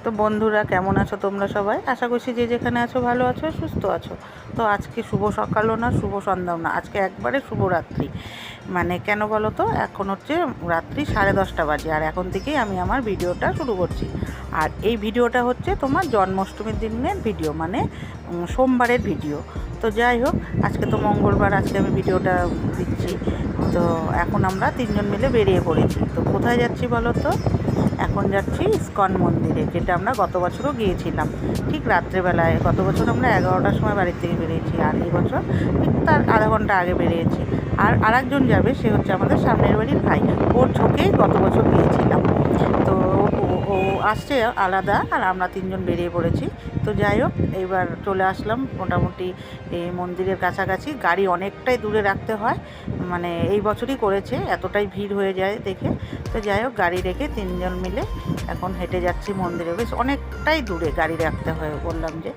তো বন্ধুরা কেমন আছো তোমরা সবাই? আশা করছি যে যেখানে আছো ভালো আছো, সুস্থ আছো। তো আজকে শুভ সকালও না, শুভ সন্ধ্যাও না, আজকে একবারে শুভরাত্রি। মানে কেন বলো তো, এখন হচ্ছে রাত্রি 10:30 বাজে, আর এখন থেকেই আমি আমার ভিডিওটা শুরু করছি। আর এই ভিডিওটা হচ্ছে তোমার জন্মাষ্টমীর দিনের ভিডিও, মানে সোমবারের ভিডিও। তো যাই হোক, আজকে তো মঙ্গলবার, আজকে আমি ভিডিওটা দিচ্ছি। তো এখন আমরা তিনজন মিলে বেরিয়ে পড়েছি। তো কোথায় যাচ্ছি বলো তো? এখন যাচ্ছি ইস্কন মন্দিরে, যেটা আমরা গত বছরও গিয়েছিলাম ঠিক রাত্রেবেলায়। গত বছর আমরা 11টার সময় বাড়ির থেকে বেরিয়েছি, আর এই বছর ঠিক তার আধা ঘন্টা আগে বেরিয়েছি। আর আরেকজন যাবে, সে হচ্ছে আমাদের সামনের বাড়ির ভাই। ওর ঝোঁকেই গত বছর গিয়েছিলাম। তো ও আসছে আলাদা, আর আমরা তিনজন বেরিয়ে পড়েছি। তো যাই হোক, এইবার চলে আসলাম মোটামুটি এই মন্দিরের কাছাকাছি। গাড়ি অনেকটাই দূরে রাখতে হয়, মানে এই বছরই করেছে, এতটাই ভিড় হয়ে যায় দেখে। তো যাই হোক, গাড়ি রেখে তিনজন মিলে এখন হেঁটে যাচ্ছি মন্দিরে। বেশ অনেকটাই দূরে গাড়ি রাখতে হয় বললাম যে।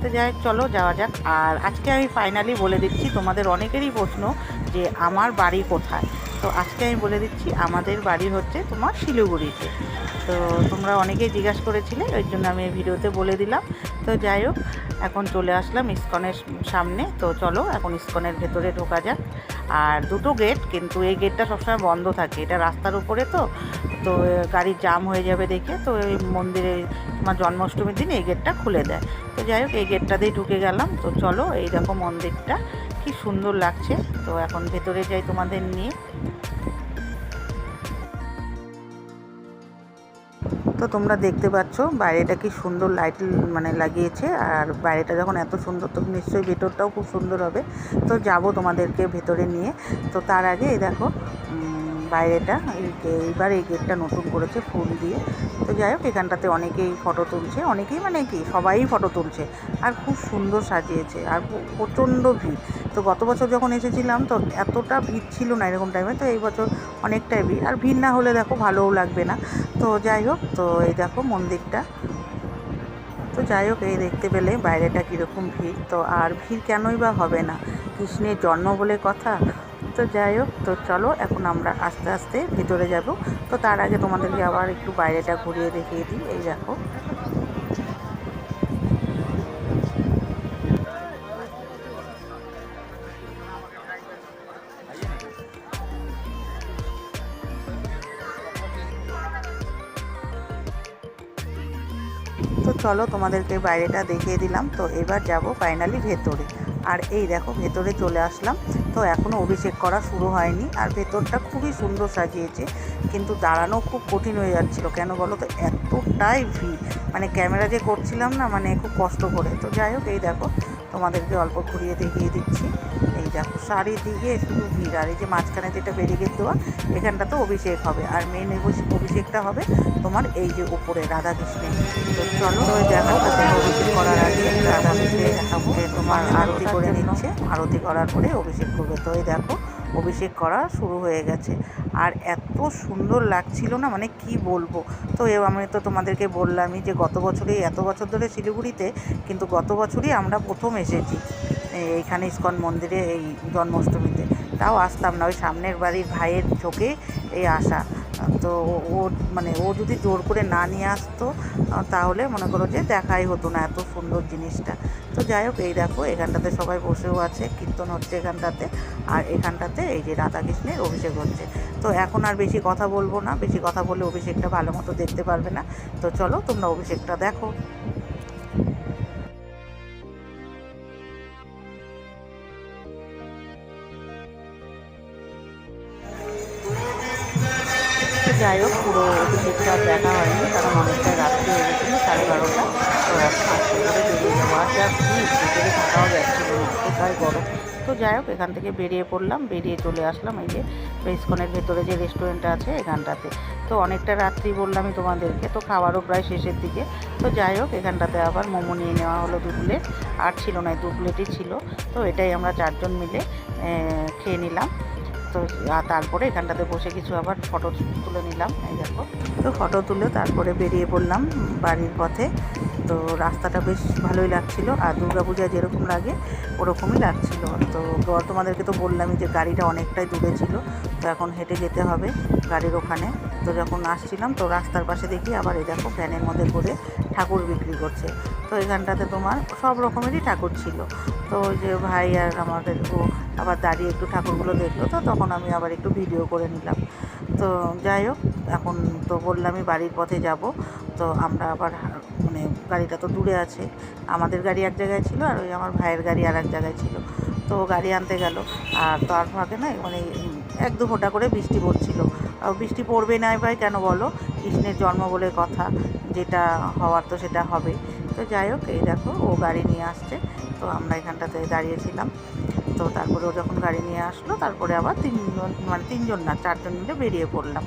তো যাই হোক, চলো যাওয়া যাক। আর আজকে আমি ফাইনালি বলে দিচ্ছি, তোমাদের অনেকেরই প্রশ্ন যে আমার বাড়ি কোথায়। তো আজকে আমি বলে দিচ্ছি, আমাদের বাড়ি হচ্ছে তোমার শিলিগুড়িতে। তো তোমরা অনেকেই জিজ্ঞাসা করেছিলে, ওই জন্য আমি এই ভিডিওতে বলে দিলাম। তো যাই হোক, এখন চলে আসলাম ইস্কনের সামনে। তো চলো এখন ইস্কনের ভেতরে ঢোকা যাক। আর দুটো গেট, কিন্তু এই গেটটা সবসময় বন্ধ থাকে, এটা রাস্তার উপরে। তো তো গাড়ির জাম হয়ে যাবে দেখে, তো এই মন্দিরে তোমার জন্মাষ্টমীর দিন এই গেটটা খুলে দেয়। তো যাই হোক, এই গেটটা দিয়ে ঢুকে গেলাম। তো চলো, এই দেখো মন্দিরটা কি সুন্দর লাগছে। তো এখন ভেতরে যাই তোমাদের নিয়ে। তো তোমরা দেখতে পাচ্ছ বাইরেটা কি সুন্দর লাইট মানে লাগিয়েছে। আর বাইরেটা যখন এত সুন্দর, তো নিশ্চয়ই ভেতরটাও খুব সুন্দর হবে। তো যাব তোমাদেরকে ভেতরে নিয়ে। তো তার আগে এই দেখো বাইরেটা, এইবার এই গেটটা নতুন করেছে ফুল দিয়ে। তো যাই হোক, এখানটাতে অনেকেই ফটো তুলছে, অনেকেই মানে কি সবাই ফটো তুলছে। আর খুব সুন্দর সাজিয়েছে, আর প্রচণ্ড ভিড়। তো গত বছর যখন এসেছিলাম তো এতটা ভিড় ছিল না এরকম টাইমে। তো এই বছর অনেকটাই ভিড়, আর ভিড় না হলে দেখো ভালোও লাগবে না। তো যাই হোক, তো এই দেখো মন্দিরটা। তো যাই হোক, এই দেখতে পেলে বাইরেটা কীরকম ভিড়। তো আর ভিড় কেনই বা হবে না, কৃষ্ণের জন্ম বলে কথা। তো যাই হোক, তো চলো এখন আমরা আস্তে আস্তে ভিতরে যাব। তো তার আগে তোমাদেরকে আবার একটু বাইরেটা ঘুরিয়ে দেখিয়ে দিই। এই দেখো, তো চলো তোমাদেরকে বাইরেটা দেখিয়ে দিলাম। তো এবার যাব ফাইনালি ভেতরে। আর এই দেখো ভেতরে চলে আসলাম। তো এখনও অভিষেক করা শুরু হয়নি, আর ভেতরটা খুবই সুন্দর সাজিয়েছে, কিন্তু দাঁড়ানো খুব কঠিন হয়ে যাচ্ছিলো। কেন বলো তো, এতটাই ভিড়, মানে ক্যামেরা যে করছিলাম না, মানে খুব কষ্ট করে। তো যাই হোক, এই দেখো তোমাদেরকে অল্প ঘুরিয়ে দেখিয়ে দিচ্ছি। এই দেখো চারিদিকে শুধু ভিড়। আর এই যে মাঝখানে যেটা ব্যারিকেড দেওয়া, এখানটাতে অভিষেক হবে। আর মেন অভিষেকটা হবে তোমার এই যে উপরে রাধাকৃষ্ণের। তো চলো, ওই দেখো প্রথমে অভিষেক করার আগে রাধাকৃষ্ণকে তোমার আরতি করে নিচ্ছে। আরতি করার পরে অভিষেক করবে। তো এই দেখো অভিষেক করা শুরু হয়ে গেছে। আর এত সুন্দর লাগছিল না, মানে কি বলবো। তো আমি তো তোমাদেরকে বললামই যে গত বছরই, এত বছর ধরে শিলিগুড়িতে, কিন্তু গত বছরই আমরা প্রথম এসেছি এইখানে ইস্কন মন্দিরে এই জন্মাষ্টমীতে। তাও আসতাম না, ওই সামনের বাড়ির ভাইয়ের চোখে এই আসা। তো ও মানে ও যদি জোর করে না নিয়ে আসতো, তাহলে মনে করো যে দেখাই হতো না এত সুন্দর জিনিসটা। তো যাই হোক, এই দেখো এখানটাতে সবাই বসেও আছে, কীর্তন হচ্ছে এখানটাতে। আর এখানটাতে এই যে রাধাকৃষ্ণের অভিষেক হচ্ছে। তো এখন আর বেশি কথা বলবো না, বেশি কথা বললে অভিষেকটা ভালো মতো দেখতে পারবে না। তো চলো তোমরা অভিষেকটা দেখো। যাই হোক, পুরো অভিষেকটা দেখা হয়নি, কারণ অনেকটাই রাত্রি হয়ে গেছিলো, 12:30। তো এখন আস্তে করে বেরিয়ে যাওয়া, যা ভিড়, ভিতরে থাকাও যাচ্ছিলো না, এতটাই গরম। তো যাই হোক, এখান থেকে বেরিয়ে পড়লাম, বেরিয়ে চলে আসলাম এই যে ইস্কনের ভেতরে যে রেস্টুরেন্টটা আছে এখানটাতে। তো অনেকটা রাত্রি বললামই তোমাদেরকে, তো খাবারও প্রায় শেষের দিকে। তো যাই হোক, এখানটাতে আবার মোমো নিয়ে নেওয়া হলো 2 প্লেট। আর ছিল না, 2 প্লেটই ছিল। তো এটাই আমরা 4জন মিলে খেয়ে নিলাম। তো তারপরে এখানটাতে বসে কিছু আবার ফটো তুলে নিলাম। এই দেখো, তো ফটো তুলে তারপরে বেরিয়ে পড়লাম বাড়ির পথে। তো রাস্তাটা বেশ ভালোই লাগছিলো, আর দুর্গাপূজায় যেরকম লাগে ওরকমই লাগছিলো। তো তোমাদেরকে তো বললামই যে গাড়িটা অনেকটাই দূরে ছিল, তো এখন হেঁটে যেতে হবে গাড়ির ওখানে। তো যখন আসছিলাম তো রাস্তার পাশে দেখি আবার এই দেখো ভ্যানের মধ্যে করে ঠাকুর বিক্রি করছে। তো এখানটাতে তোমার সব রকমেরই ঠাকুর ছিল। তো ওই যে ভাই আর আমাদের ও আবার দাঁড়িয়ে একটু ঠাকুরগুলো দেখলো, তো তখন আমি আবার একটু ভিডিও করে নিলাম। তো যাই হোক, এখন তো বললামই বাড়ির পথে যাব। তো আমরা আবার মানে গাড়িটা তো দূরে আছে, আমাদের গাড়ি এক জায়গায় ছিল আর ওই আমার ভাইয়ের গাড়ি আর এক জায়গায় ছিল। তো গাড়ি আনতে গেল, আর তার ফাঁকে না মানে 1-2 ফোঁটা করে বৃষ্টি পড়ছিল। বৃষ্টি পড়বে না ভাই কেন বলো, কৃষ্ণের জন্ম বলে কথা, যেটা হওয়ার তো সেটা হবে। তো যাই হোক, এই দেখো ও গাড়ি নিয়ে আসছে, তো আমরা এখানটাতে দাঁড়িয়েছিলাম। তো তারপরে ও যখন গাড়ি নিয়ে আসলো, তারপরে আবার 3জন, মানে 3জন না 4জন মিলে বেরিয়ে পড়লাম।